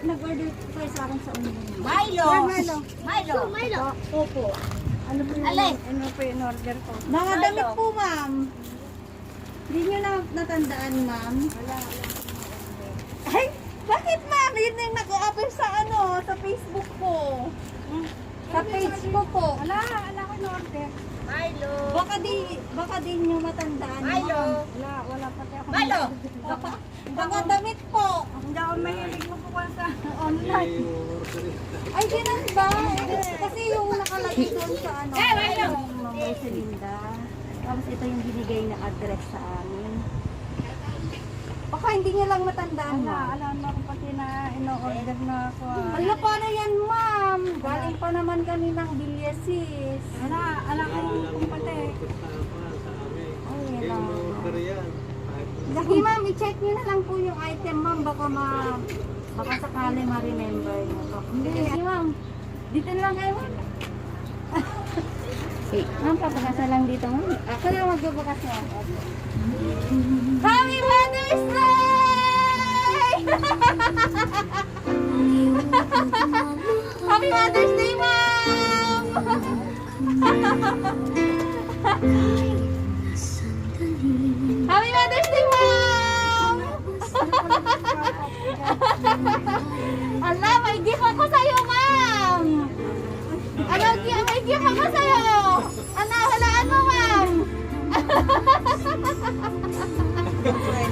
nag-order po kayo sa akin sa online. Milo. Milo. Milo. Milo. Opo. Ano po yung, Alin? ano po yung order ko? Mga Milo. damit po, ma'am. Hindi nyo na natandaan, ma'am? Wala. Ay, bakit, ma'am? Yun na yung nag-o-open sa ano, sa Facebook ko. Sa page ko po. Wala ko in-order. Milo. Baka di nyo matandaan, Milo. ma'am. Wala pati ako. Milo. Mga damit po. Hindi ako mahilig magkukuha sa Online. Ay, ganun ba? Kasi yung nakalagay doon sa ano, yung Ma'am Rosalinda. Tapos ito yung binigay na address sa amin. Baka hindi niya lang matandaan, ma'am. Alam mo ko pati na ino-order na ako. Wala pa na yan, ma'am. Galing pa naman kami ng Villasis. Alam ko kung pati. Ay, yan. Sige, ma'am, i-check niyo na lang po yung item, ma'am. Baka sakali ma-remember niyo to. Sige, ma'am. Dito na lang kayo, ma'am. Ma'am, papakasa lang dito, ma'am. Ako lang magbubukas niya. Happy Mother's Day! Happy Mother's Day, ma'am! Happy Mother's Day, ma'am! Ala, may gift ako sa'yo, ma'am! Ano, may gift ako sa'yo! Ano, halaan mo, ma'am!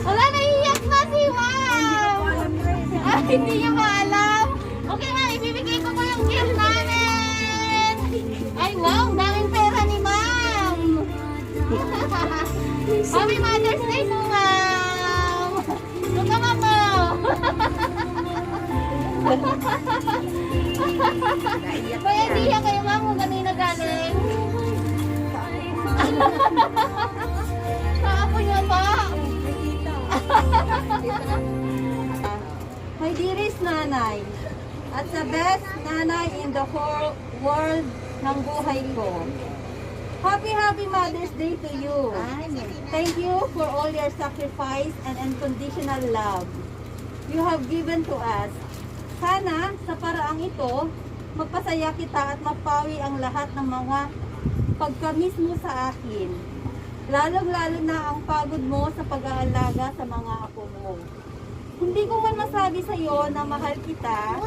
Wala, naiiyak na si ma'am! Ay, hindi niya maalam! Okay, ma'am, ibibigay ko po yung gift namin! Ay, wow, daming pera ni ma'am! Happy Mother's Day po, ma'am! Look ka, ma'am! Kaya hindi yan kayo, ma'am, kung kanina galing. Kaapo niyo pa! My dearest nanay, at the best nanay in the whole world ng buhay ko. Happy Mother's Day to you. Thank you for all your sacrifice and unconditional love you have given to us. Sana sa paraang ito, magpasaya kita at mapawi ang lahat ng mga pagkamis mo sa akin. Lalong-lalo na ang pagod mo sa pag-aalaga sa mga apo mo. Hindi ko man masabi sa iyo na mahal kita.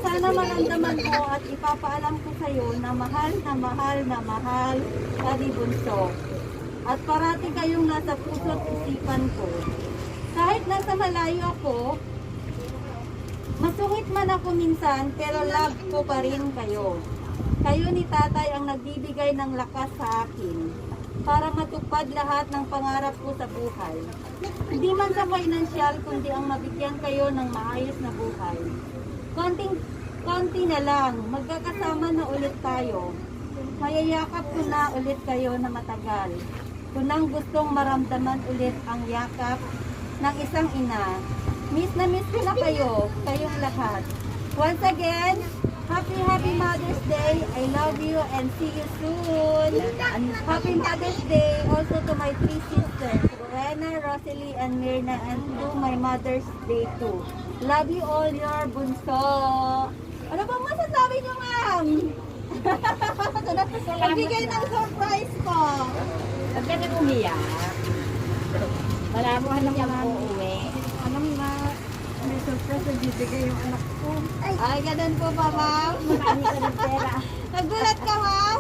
Sana maramdaman mo at ipapaalam ko sa iyo na mahal na mahal na mahal ka ni Bunso. At parati kayong nasa puso at isipan ko. Kahit nasa malayo ako, masungit man ako minsan, pero love ko pa rin kayo. Kayo ni tatay ang nagbibigay ng lakas sa akin para matupad lahat ng pangarap ko sa buhay. Hindi man sa financial, kundi ang mabigyan kayo ng maayos na buhay. Konti na lang, magkakasama na ulit tayo. Mayayakap ko na ulit kayo na matagal. Kunang gustong maramdaman ulit ang yakap ng isang ina. Miss na miss ko na kayo, kayong lahat. Once again, Happy Mother's Day. I love you and see you soon. Happy Mother's Day also to my three sisters, Rowena, Rosalie, and Mirna, and to my Mother's Day too. Love you all, your Bunso. Ano bang masasabi niyo, ma'am? Nagbigay ng surprise ko. Huwag ka na umiyak. Wala mo naman po uuwi. Alam na, may surprise na bibigay yung anak ko. Ay, ganun po ba, ma'am? Marami ka ng pera. Nagulat ka, ma'am?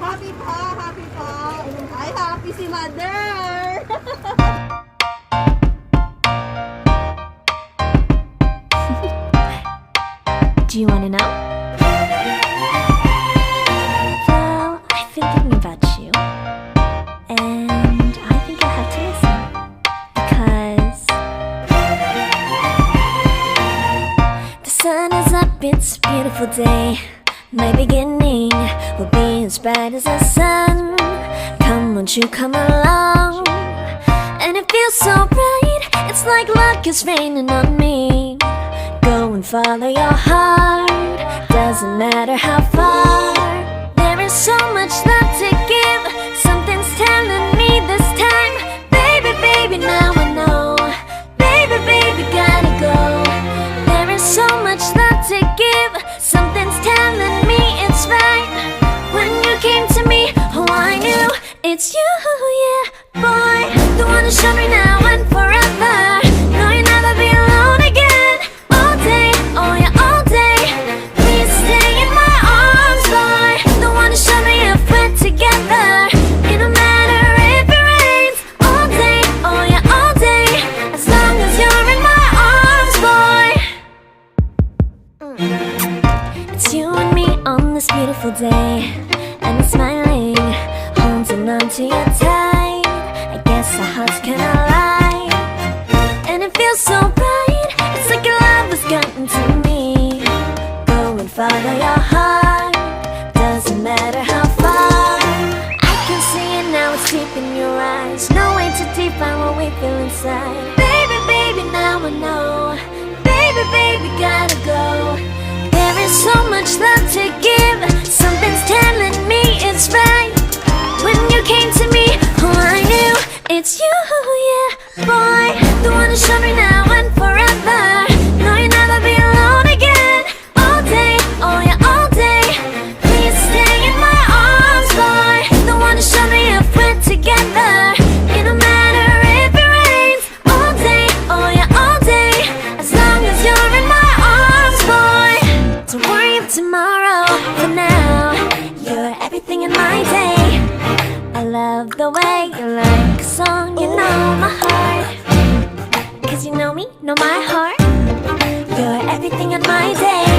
Happy pa. Ay, happy si mother. Do you want to know? Well, I've been thinking about you, and I think I have to listen, because the sun is up, it's a beautiful day. My beginning will be as bright as the sun. Come, won't you come along? And it feels so bright, it's like luck is raining on me. Go and follow your heart, doesn't matter how far. There is so much love to give, something's telling me this time. Baby, baby, now I know. Baby, baby, gotta go. it's you, yeah, boy. The one who showed me now and forever. No, you'll never be alone again. All day, oh yeah, all day. Please stay in my arms, boy. The one who showed me if we're together. It don't matter if it rains. All day, oh yeah, all day. As long as you're in my arms, boy. It's you and me on this beautiful day, and it's smiling, holding on to you tight. I guess our hearts can align, and it feels so right. It's like your love has gotten to me. Go and follow your heart, doesn't matter how far. I can see it now, it's deep in your eyes. No way to define what we feel inside. Baby, baby, now I know. Baby, baby, gotta go. There is so much love to give. Something's telling me it's right. When you came to me, oh, I knew it's you, yeah, boy. The one who showed me now and forever. No, you'll never be alone again. All day, oh yeah, all day. Please stay in my arms, boy. The one who showed me if we're together. It don't matter if it rains. All day, oh yeah, all day. As long as you're in my arms, boy. Don't worry about tomorrow. For now, you're everything in my day. I love the way you like a song. You know my heart, 'cause you know me, know my heart. You're everything in my day.